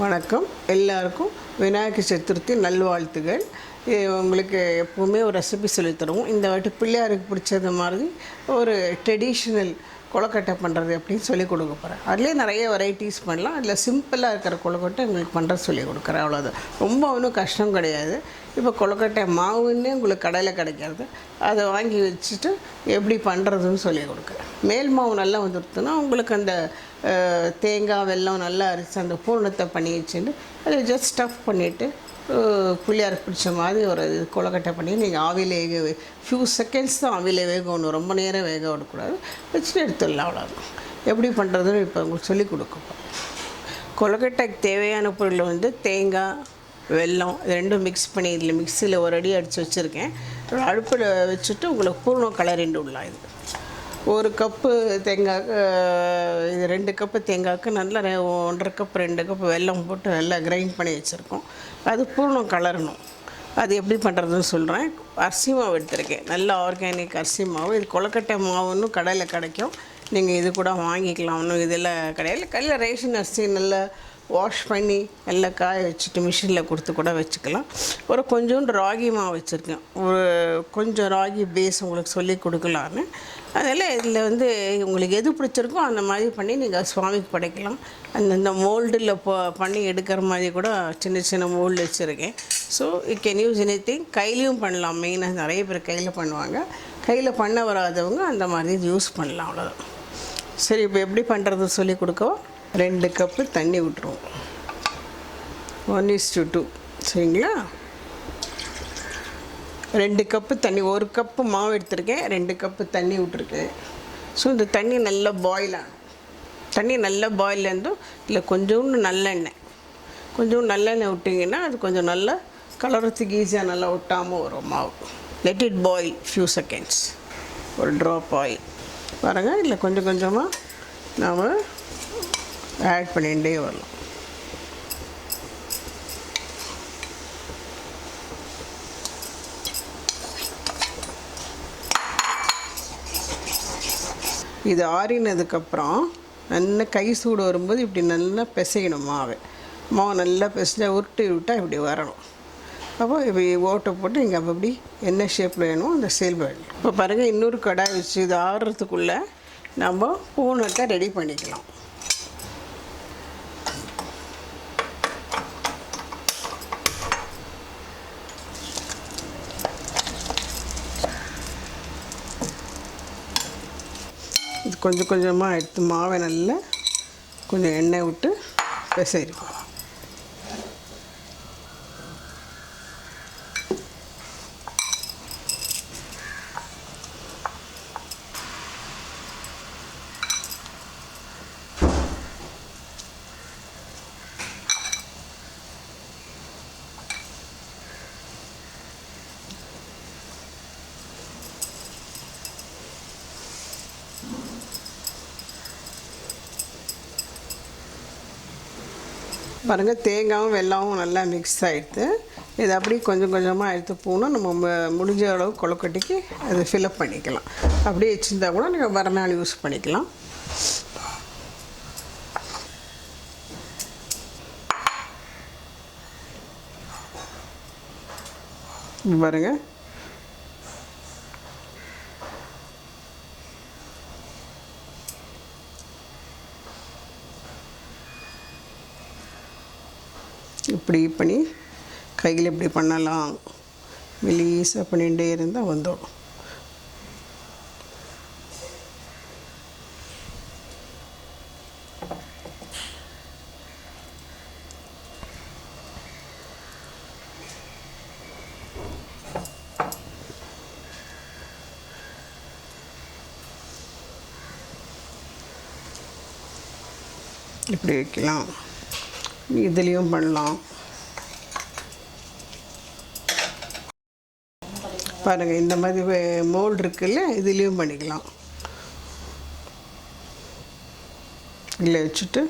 வணக்கம் எல்லாருக்கும் விநாயகர் சதுர்த்தி நல்வாழ்த்துகள். உங்களுக்கு எப்போவுமே ஒரு ரெசிபி சொல்லித்தருவோம். இந்த வாட்டி பிள்ளையாருக்கு பிடிச்சது மாதிரி ஒரு ட்ரெடிஷ்னல் கொழுக்கட்டை பண்ணுறது எப்படின்னு சொல்லிக் கொடுக்க போகிறேன். அதுலேயே நிறைய வெரைட்டிஸ் பண்ணலாம். அதில் சிம்பிளாக இருக்கிற கொழுக்கட்டை உங்களுக்கு பண்ணுறது சொல்லிக் கொடுக்குறேன். அவ்வளோதான், ரொம்ப ஒன்றும் கஷ்டம் கிடையாது. இப்போ கொழுக்கட்டை மாவுன்னே உங்களுக்கு கடையில் கிடைக்காது, அதை வாங்கி வச்சுட்டு எப்படி பண்ணுறதுன்னு சொல்லிக் கொடுக்குறேன். மேல் மாவு நல்லா வந்துடுத்துன்னா உங்களுக்கு அந்த தேங்காய் வெல்லம் நல்லா அரைச்சி அந்த பூர்ணத்தை பண்ணி வச்சுட்டு அதை ஜஸ்ட் ஸ்டஃப் பண்ணிவிட்டு பிள்ளையாருக்கு பிடிச்ச மாதிரி ஒரு கொழுக்கட்டை பண்ணி நீங்கள் ஆவியில் ஃபியூ செகண்ட்ஸ் தான் ஆவியில் வேகணும், ரொம்ப நேரம் வேக விடக்கூடாது, வச்சுட்டு எடுத்துடலாம். அவ்வளோதான். எப்படி பண்ணுறதுன்னு இப்போ உங்களுக்கு சொல்லிக் கொடுக்கப்போம். கொழுக்கட்டைக்கு தேவையான பொருள் வந்து தேங்காய் வெல்லம் ரெண்டும் மிக்ஸ் பண்ணி இதில் மிக்சியில் ஒரு அடி அடித்து வச்சுருக்கேன். அடுப்பில் வச்சுட்டு உங்களுக்கு பூர்ணம் கலரிண்டு விடலாம். இது ஒரு கப்பு தேங்காய், இது 2 கப்பு தேங்காய்க்கு நல்லா 1.5 கப் 2 கப் வெல்லம் போட்டு நல்லா கிரைண்ட் பண்ணி வச்சுருக்கோம். அது பூர்ணம் கலரணும். அது எப்படி பண்ணுறதுன்னு சொல்கிறேன். அரிசி மாவு எடுத்துருக்கேன், நல்ல ஆர்கானிக் அரிசி மாவு. இது கொழுக்கட்டை மாவுன்னு கடையில் கிடைக்கும், நீங்கள் இது கூட வாங்கிக்கலாம். ஒன்றும் இதெல்லாம் கிடையாது. கையில் ரேஷன் அரிசி நல்லா வாஷ் பண்ணி நல்லா காய வச்சுட்டு மிஷினில் கொடுத்து கூட வச்சுக்கலாம். ஒரு கொஞ்சோண்டு ராகி மாவு வச்சுருக்கேன், ஒரு கொஞ்சம் ராகி பேஸ் உங்களுக்கு சொல்லி கொடுக்கலான்னு. அதில் இதில் வந்து உங்களுக்கு எது பிடிச்சிருக்கோ அந்த மாதிரி பண்ணி நீங்கள் சுவாமிக்கு படைக்கலாம். அந்தந்த மோல்டில் பண்ணி எடுக்கிற மாதிரி கூட சின்ன சின்ன மோல்டு வச்சுருக்கேன். So you can use any thing. கையிலையும் பண்ணலாம். மெயினாக நிறைய பேர் கையில் பண்ணுவாங்க, கையில் பண்ண வராதவங்க அந்த மாதிரி யூஸ் பண்ணலாம். அவ்வளோதான். சரி, இப்போ எப்படி பண்ணுறது சொல்லி கொடுக்கவா. 2 கப்பு தண்ணி விட்டுருவோம், 1:2. சரிங்களா. 2 கப்பு தண்ணி, 1 கப்பு மாவு எடுத்துருக்கேன், 2 கப்பு தண்ணி விட்டுருக்கேன். ஸோ இந்த தண்ணி நல்லா பாயில் ஆகும். தண்ணி நல்லா பாயில் இருந்தும் இல்லை கொஞ்சோண்டு நல்லெண்ணெய், கொஞ்சோண்டு நல்லெண்ணெய் விட்டிங்கன்னா அது கொஞ்சம் நல்லா கலரத்துக்கு ஈஸியாக நல்லா ஒட்டாமல் வரும் மாவு. Let it boil few seconds. ஒரு ட்ராப் ஆயில் பாருங்கள், இல்லை கொஞ்சம் கொஞ்சமாக நாம் ஆட் பண்ணிகிட்டே வரலாம். இது ஆறினதுக்கப்புறம் நல்லா கை சூடு வரும்போது இப்படி நல்லா பிசையணும். மாவு நல்லா பிசைஞ்சா உருட்டி விட்டால் இப்படி வரணும். அப்போ இப்படி ஓட்டை போட்டு நீங்கள் அப்போ இப்படி என்ன ஷேப்பில் வேணுமோ அந்த ஷேப் வேணும். இப்போ பாருங்கள், இன்னொரு கடாய் வச்சு இது ஆறுறதுக்குள்ளே நம்ம பூனத்தை ரெடி பண்ணிக்கலாம். இது கொஞ்சம் கொஞ்சமாக எடுத்து மாவை நல்லா கொஞ்சம் எண்ணெய் விட்டு பிசைறிப்போம். பாருங்கள், தேங்காயும் வெல்லமும் நல்லா மிக்ஸ் ஆகிடுது. இது அப்படியே கொஞ்சம் கொஞ்சமாக எடுத்து போகணும். நம்ம முடிஞ்ச அளவு கொழுக்கட்டைக்கு அது ஃபில்அப் பண்ணிக்கலாம். அப்படியே வச்சுருந்தா கூட நீங்கள் மறுநாள் யூஸ் பண்ணிக்கலாம். பாருங்கள், இப்படி பண்ணி கையில் இப்படி பண்ணலாம். மெலீஸாக பண்ணிகிட்டே இருந்தால் வந்துடும். இப்படி வைக்கலாம், இதுலேயும் பண்ணலாம். பாருங்கள், இந்த மாதிரி மோல்டு இருக்குல்ல, இதுலேயும் பண்ணிக்கலாம். இதில் வச்சுட்டு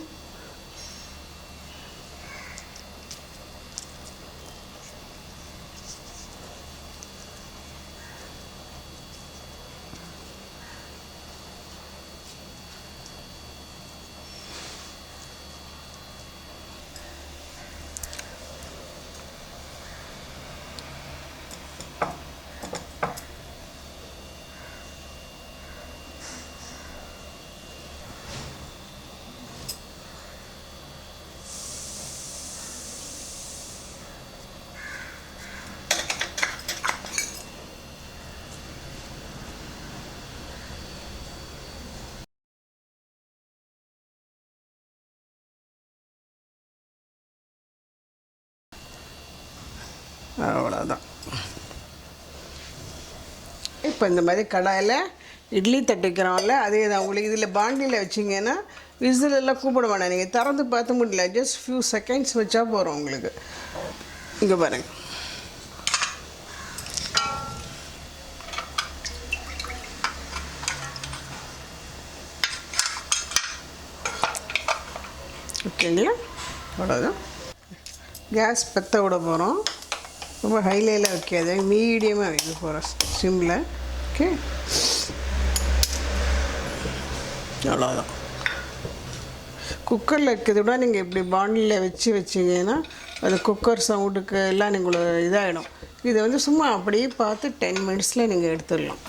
அவ்வளோதான். இப்போ இந்த மாதிரி கடாயில் இட்லி தட்டிக்கிறோம்ல, அதே தான். உங்களுக்கு இதில் பாண்டியில் வச்சிங்கன்னா விசில் எல்லாம் கூப்பிட வேணாம், நீங்கள் திறந்து பார்த்து முடியல, ஜஸ்ட் ஃபியூ செகண்ட்ஸ் வச்சா போகிறோம் உங்களுக்கு. இங்கே பாருங்கள், ஓகேங்களா? அவ்வளோதான். கேஸ் பற்ற விட போகிறோம். ரொம்ப ஹைலையில் வைக்காது, மீடியமாக வைக்க போகிறோம், சிம்மில். ஓகே, அவ்வளோதான். குக்கரில் இருக்கிறத விட நீங்கள் இப்படி பாண்டிலில் வச்சிங்கன்னா அது குக்கர் சவுண்டுக்கு எல்லாம் உங்களுக்கு இதாகிடும். இதை வந்து சும்மா அப்படியே பார்த்து 10 மினிட்ஸில் நீங்கள் எடுத்துடலாம்.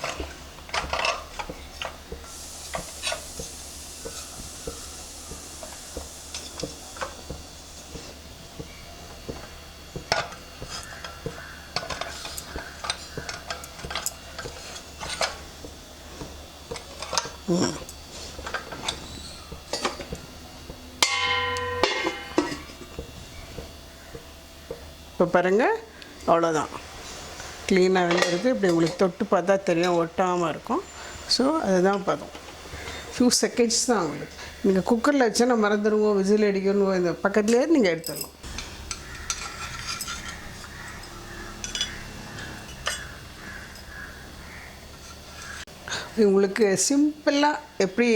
இப்போ பாருங்கள், அவ்வளோதான். க்ளீனாக வெந்துருக்கு. இப்படி உங்களுக்கு தொட்டு பார்த்தா தெரியும், ஒட்டாமல் இருக்கும். ஸோ அதுதான் பதம். ஃபியூ செகண்ட்ஸ் தான் உங்களுக்கு. நீங்கள் குக்கரில் வச்சா மறந்துடுவோம், விசில் அடிக்கணும், இந்த பக்கத்துலேயே நீங்கள் எடுத்துடலாம். உங்களுக்கு சிம்பிளாக எப்படி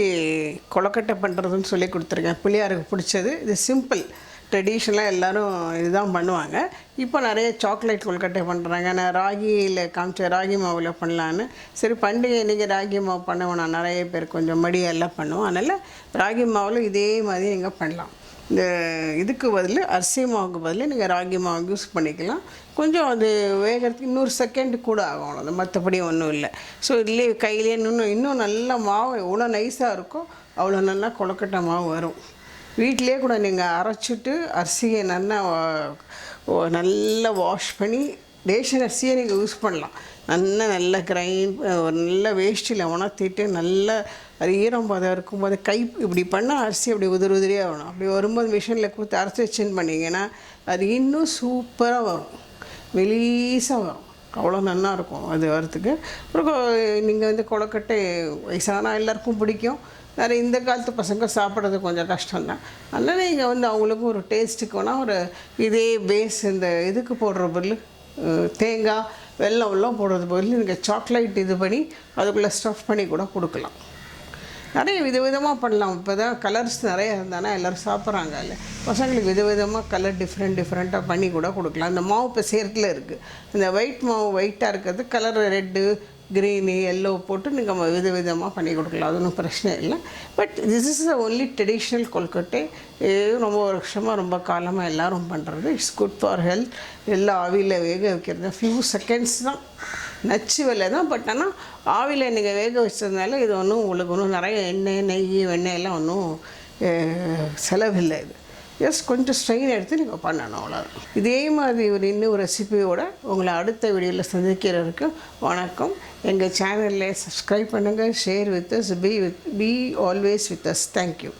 கொழுக்கட்டை பண்ணுறதுன்னு சொல்லி கொடுத்துருக்கேன். பிள்ளையாருக்கு பிடிச்சது இது. சிம்பிள், ட்ரெடிஷ்னலாக எல்லோரும் இதுதான் பண்ணுவாங்க. இப்போ நிறைய சாக்லேட் கொழுக்கட்டை பண்ணுறாங்க. நான் ராகியில் காமிச்ச ராகி மாவில் பண்ணலான்னு. சரி, பண்டிகை இன்றைக்கி ராகி மாவு பண்ணுவோம். நான் நிறைய பேர் கொஞ்சம் மடியெல்லாம் பண்ணுவோம். அதனால் ராகி மாவில் இதே மாதிரி நீங்கள் பண்ணலாம். இந்த இதுக்கு பதில் அரிசி மாவுக்கு பதில் நீங்கள் ராகி மாவு யூஸ் பண்ணிக்கலாம். கொஞ்சம் அது வேகிறதுக்கு இன்னொரு செகண்டு கூட ஆகும், அவ்வளோ. மற்றபடி ஒன்றும் இல்லை. ஸோ இதுலேயே கையிலே இன்னும் நல்லா மாவு எவ்வளோ நைஸாக இருக்கோ அவ்வளோ நல்லா கொழுக்கட்டை மாவு வரும். வீட்டிலே கூட நீங்கள் அரைச்சிட்டு அரிசியை நல்லா வாஷ் பண்ணி ரேஷன் அரிசியை நீங்கள் யூஸ் பண்ணலாம். நல்லா கிரைண்ட், ஒரு நல்ல வேஷ்டியில் உணர்த்திட்டு நல்லா அது ஈரம் பதம் இருக்கும்போது இப்படி பண்ணால் அரிசி அப்படி உதிரியாக வரும். அப்படி வரும்போது மிஷினில் கொடுத்து அரைச்சி வச்சுன்னு பண்ணிங்கன்னா அது இன்னும் சூப்பராக வரும், மெலீஸாக வரும். அவ்வளோ நல்லா இருக்கும் அது வரத்துக்கு. அப்புறம் நீங்கள் வந்து கொழுக்கட்டை வயசான எல்லாருக்கும் பிடிக்கும். நிறைய இந்த காலத்து பசங்க சாப்பிட்றது கொஞ்சம் கஷ்டம்தான். அதனால் நீங்கள் வந்து அவங்களுக்கும் ஒரு டேஸ்ட்டுக்கு வேணால் ஒரு இதே பேஸ் இந்த இதுக்கு போடுற பதில் தேங்காய் வெல்லம் போடுறது பதில் நீங்கள் சாக்லேட் இது பண்ணி அதுக்குள்ளே ஸ்டஃப் பண்ணி கூட கொடுக்கலாம். நிறைய விதவிதமாக பண்ணலாம். இப்போ தான் கலர்ஸ் நிறைய இருந்தானா எல்லோரும் சாப்பிட்றாங்க. இல்லை, பசங்களுக்கு விதவிதமாக கலர் டிஃப்ரெண்ட்டாக பண்ணி கூட கொடுக்கலாம். அந்த மாவு இப்போ சேர்த்தில் இருக்குது. இந்த ஒயிட் மாவு ஒயிட்டாக இருக்கிறது கலர் ரெட்டு, க்ரீனு, எல்லோ போட்டு நீங்கள் விதவிதமாக பண்ணி கொடுக்கலாம். அது ஒன்றும் பிரச்சனை இல்லை. But this is the only traditional கொழுக்கட்டை. ரொம்ப வருஷமாக ரொம்ப காலமாக எல்லோரும் பண்ணுறது. It's good for health. எல்லாம் ஆவியில் வேக வைக்கிறது ஃபியூ செகண்ட்ஸ் தான், நச்சு வேலை தான். பட் ஆனால் ஆவியில் நீங்கள் வேக வச்சதுனால இது ஒன்றும் உங்களுக்கு ஒன்றும் நிறைய எண்ணெய், நெய், வெண்ணெயெல்லாம் ஒன்றும் செலவில்லை. இது கொஞ்சம் ஸ்ட்ரெயின் எடுத்து நீங்கள் பண்ணணும், அவ்வளோதான். இதே மாதிரி இன்னும் ஒரு ரெசிபியோடு உங்களை அடுத்த வீடியோவில் சந்திக்கிறதுக்கு வணக்கம். எங்கள் சேனலில் சப்ஸ்கிரைப் பண்ணுங்கள், share with us, be always with us. Thank you.